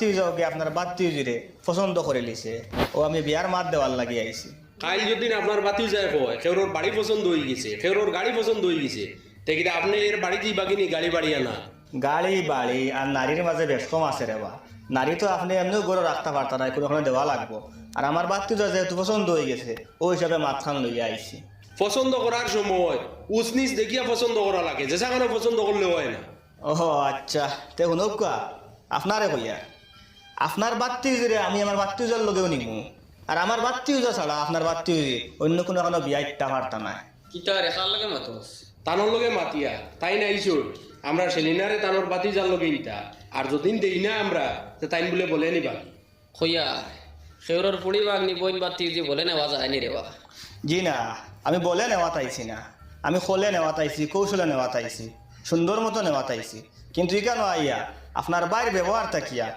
বাত্তি যাওকে আপনার বাত্তি জুড়ে পছন্দ করে লিছে ও আমি বিয়ার মাত দেওয়ার লাগি আইছি। কাল যদি আপনার বাতি যায় কয় কেউর বাড়ি পছন্দ হয়ে গেছে কেউর গাড়ি পছন্দ হয়ে গেছে দেখি আপনি এর বাড়ি দিয়ে বাকিনি গাড়ি বাড়ি আনা গাড়ি বাড়ি আর নারীর মাঝে বেশ কম আছে রে বা। নারী তো আপনি এমনিও গরু রাখতে পারতা না, কোনো দেওয়া লাগবো। আর আমার বাত্তি যা যেহেতু পছন্দ হয়ে গেছে ওই হিসাবে মাথান লইয়া আইছি। পছন্দ করার সময় উচনিচ দেখিয়া পছন্দ করা লাগে, যে সেখানে পছন্দ করলে হয় না। ও আচ্ছা, তে শুনক কোয়া আপনারে কইয়া আপনার বাত্তি জুড়ে আমি আমার বাত্তি উজার লগেও নিমু। আর আমার বাত্তি উজা ছাড়া আপনার বাত্তি উজে অন্য কোনো বিয়া ইট্টা পারতা না। কিতা রেখার লাগে মাতস তানোর লগে মাতিয়া তাই না ইসুর আমরা সেলিনারে তানোর বাতি যার লগে ইটা আর যদিন দেই না আমরা তো তাইন বলে বলে নিবা হইয়া খেউরর পুড়ি বাগনি বইন বাতি যে বলে নেওয়া যায় নি রেবা। জি না, আমি বলে নেওয়া তাইছি না, আমি খোলে নেওয়া তাইছি, কৌশলে নেওয়া তাইছি, সুন্দর মতো নেওয়া তাইছি। কিন্তু ইকা আইয়া আপনার বাইর ব্যবহার থাকিয়া